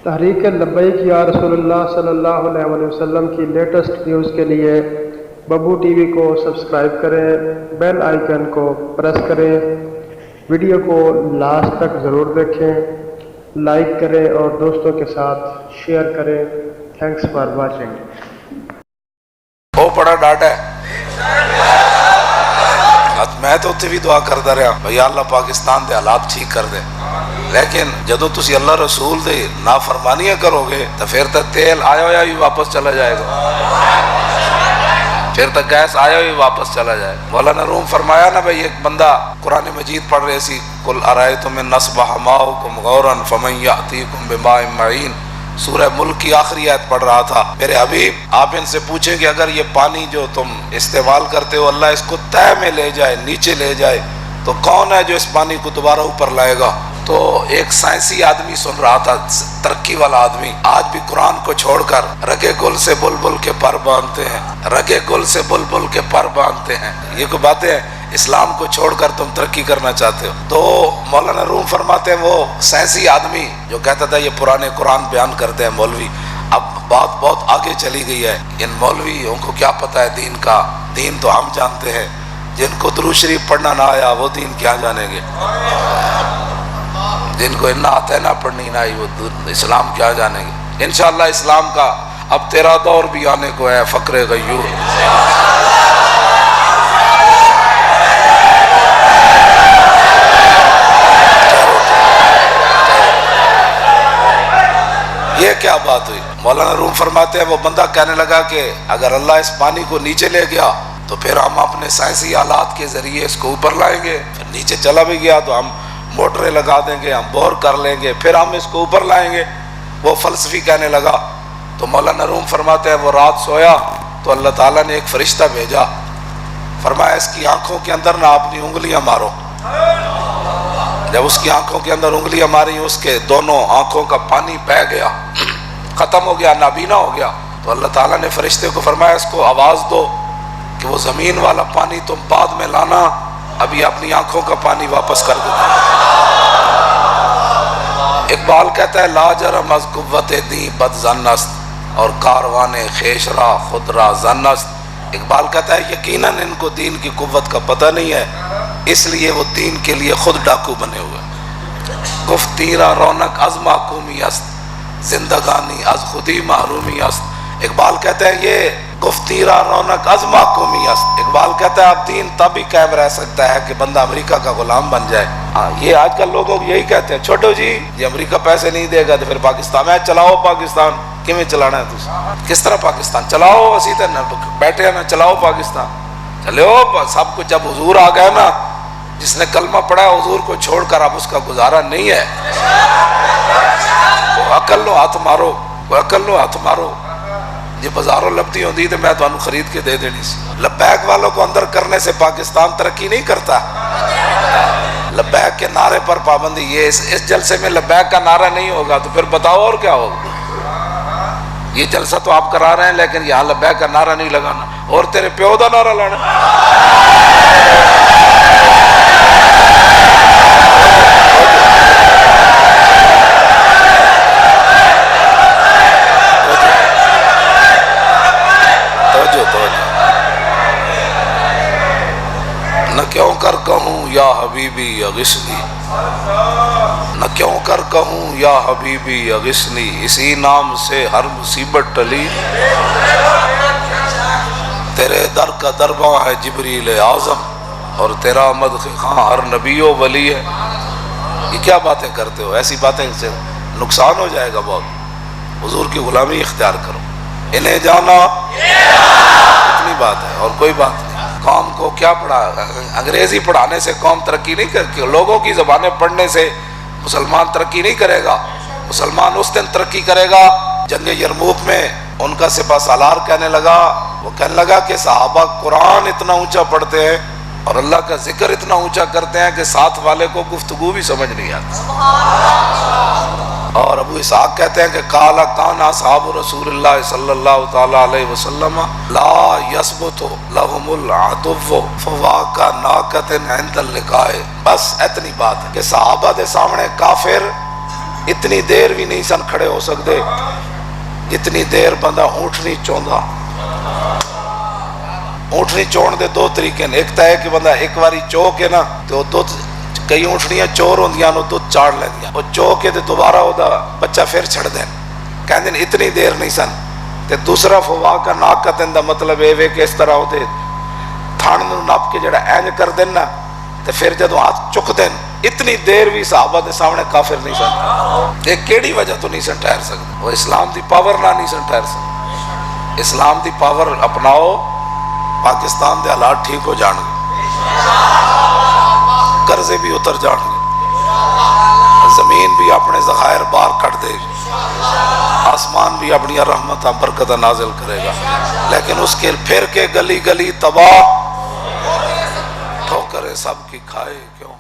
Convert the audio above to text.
تحریک لبیک یا رسول اللہ صلی اللہ علیہ وسلم کی لیٹسٹ نیوز کے لیے ببو ٹی وی کو سبسکرائب کریں، بیل آئیکن کو پریس کریں، ویڈیو کو لاسٹ تک ضرور دیکھیں، لائک کریں اور دوستوں کے ساتھ شیئر کریں۔ Thanks for watching. وہ بڑا ڈاٹا ہے۔ میں تو اتنے بھی دعا کرتا رہا بھائی اللہ پاکستان دے حالات ٹھیک کر دے، لیکن جدو تسی اللہ رسول دے نافرمانیاں کرو گے تو پھر تک تیل آیا ہوا بھی واپس چلا جائے گا، پھر تک گیس آیا بھی واپس چلا جائے گا۔ مولانا روم فرمایا نا بھائی، ایک بندہ قرآن مجید پڑھ رہے سی، قل ارائیتم ان اصبح ماؤکم غورا فمن یأتیکم بماء معین، سورہ ملک کی آخری آیت پڑھ رہا تھا۔ میرے حبیب آپ ان سے پوچھیں کہ اگر یہ پانی جو تم استعمال کرتے ہو اللہ اس کو تہ میں لے جائے، نیچے لے جائے، تو کون ہے جو اس پانی کو دوبارہ اوپر لائے گا؟ تو ایک سائنسی آدمی سن رہا تھا، ترقی والا آدمی، آج بھی قرآن کو چھوڑ کر رگے گل سے بلبل کے پر باندھتے ہیں، رگے گل سے بلبل کے پر باندھتے ہیں۔ یہ کوئی باتیں ہیں؟ اسلام کو چھوڑ کر تم ترقی کرنا چاہتے ہو؟ تو مولانا روم فرماتے ہیں وہ سائنسی آدمی جو کہتا تھا یہ پرانے قرآن بیان کرتے ہیں مولوی، اب بات بہت آگے چلی گئی ہے، ان مولویوں کو کیا پتہ ہے دین کا؟ دین تو ہم جانتے ہیں، جن کو درود شریف پڑھنا نہ آیا وہ دین کیا جانیں گے؟ جن کو انا آتینا پڑھنی نہ آئی وہ اسلام کیا جانیں گے؟ انشاءاللہ اسلام کا اب تیرا دور بھی آنے کو ہے، فقر غیور۔ یہ کیا بات ہوئی؟ مولانا روم فرماتے ہیں وہ بندہ کہنے لگا کہ اگر اللہ اس پانی کو نیچے لے گیا تو پھر ہم اپنے سائنسی آلات کے ذریعے اس کو اوپر لائیں گے، پھر نیچے چلا بھی گیا تو ہم موٹریں لگا دیں گے، ہم بور کر لیں گے، پھر ہم اس کو اوپر لائیں گے۔ وہ فلسفی کہنے لگا تو مولانا روم فرماتے ہیں وہ رات سویا تو اللہ تعالیٰ نے ایک فرشتہ بھیجا، فرمایا اس کی آنکھوں کے اندر نہ اپنی انگلیاں مارو۔ جب اس کی آنکھوں کے اندر انگلیاں ماری اس کے دونوں آنکھوں کا پانی بہہ گیا، ختم ہو گیا، نابینا ہو گیا۔ تو اللہ تعالیٰ نے فرشتے کو فرمایا اس کو آواز دو کہ وہ زمین والا پانی تم بعد میں لانا، ابھی اپنی آنکھوں کا پانی واپس کر دو۔ اقبال کہتا ہے لا جرم از قوت دی بد ظن است اور کاروان خیش را خود را ظن است۔ اقبال کہتا ہے یقیناً ان کو دین کی قوت کا پتہ نہیں ہے، اس لیے وہ دین کے لیے خود ڈاکو بنے ہوئے۔ گفت تیرا رونق از محکومی است، زندگانی از خودی محرومی است۔ اقبال کہتا ہے یہ گفت تیرا رونق از محکومی است۔ اقبال کہتا ہے اب دین تب ہی قائم رہ سکتا ہے کہ بندہ امریکہ کا غلام بن جائے۔ یہ آج کل لوگوں یہی کہتے ہیں چھوٹو جی یہ امریکہ پیسے نہیں دے گا تو پھر پاکستان میں چلاؤ، پاکستان کیویں چلانا ہے تجھے؟ کس طرح پاکستان چلاؤ؟ اسی طرح بیٹھے ہیں نا، چلاؤ پاکستان، چلو سب کچھ۔ جب حضور آ گئے نا، جس نے کلمہ پڑھا ہے حضور کو چھوڑ کر اب اس کا گزارا نہیں ہے۔ عقل لو ہاتھ مارو، کوئی عقل لو ہاتھ مارو۔ یہ بازاروں لبدی ہوندی تو میں تمہیں خرید کے دے دینی سی۔ لبیک والوں کو اندر کرنے سے پاکستان ترقی نہیں کرتا۔ لبیک کے نعرے پر پابندی، یہ اس جلسے میں لبیک کا نعرہ نہیں ہوگا تو پھر بتاؤ اور کیا ہوگا؟ یہ جلسہ تو آپ کرا رہے ہیں لیکن یہاں لبیک کا نعرہ نہیں لگانا، اور تیرے پیو دا نعرہ لانا۔ نہ کیوں کر کہوں یا حبیبی اغثنی، نہ کیوں کر کہوں یا حبیبی اغثنی، اسی نام سے ہر مصیبت ٹلی، تیرے در کا درباں ہے جبریل اعظم اور تیرا مدح خاں ہر نبی و ولی ہے۔ یہ کیا باتیں کرتے ہو؟ ایسی باتیں سے نقصان ہو جائے گا بہت۔ حضور کی غلامی اختیار کرو، انہیں جانا اتنی بات ہے اور کوئی بات نہیں۔ قوم کو کیا پڑھا؟ انگریزی پڑھانے سے قوم ترقی نہیں کرتی، لوگوں کی زبانیں پڑھنے سے مسلمان ترقی نہیں کرے گا۔ مسلمان اس دن ترقی کرے گا جنگ یرموک میں ان کا سپہ سالار کہنے لگا، وہ کہنے لگا کہ صحابہ قرآن اتنا اونچا پڑھتے ہیں اور اللہ کا ذکر اتنا اونچا کرتے ہیں کہ ساتھ والے کو گفتگو بھی سمجھ نہیں آتی۔ اور ابو اسحاق کہتے ہیں کہ قال کان اصحاب رسول اللہ صلی اللہ تعالی علیہ وسلم لا یثبت لهم العدو فواقع ناقۃ عند اللقاء۔ بس اتنی بات ہے کہ صحابہ دے سامنے کافر اتنی دیر بھی نہیں سن کھڑے ہو سکتے جتنی دیر بندہ اونٹنی چوندا. اونٹنی چون دے دو طریقے ہیں. ایک تو ہے کہ بندہ ایک باری چو کے نا تو دودھ، کئی اونٹنیاں چور ہوندیاں نو دودھ چاڑ لیندیاں، وہ چو کے تے دوبارہ وہ بچہ پھر چھڑ دین. کہندے اتنی دیر نہیں سن. تے دوسرا فوا کا ناک کتن دا مطلب اے وے کہ اس طرح وہ دے تھان نو نپ کے جڑا اینج کر دین نا تے پھر جدوں ہاتھ چک دین. اتنی دیر بھی صحابہ دے سامنے کافر نہیں سن. یہ کیڑی وجہ تو نہیں سن ٹھہر سکتے؟ وہ اسلام دی پاور نہ نہیں سن ٹھہر سکتے. اسلام دی پاور اپناؤ، پاکستان دے حالات ٹھیک ہو جان گے، قرضے بھی اتر جان گے، زمین بھی اپنے ذخائر باہر کٹ دے گی، آسمان بھی اپنی رحمت برکت نازل کرے گا. لیکن اس کے پھر کے گلی گلی تباہ ٹھوکریں سب کی کھائے کیوں؟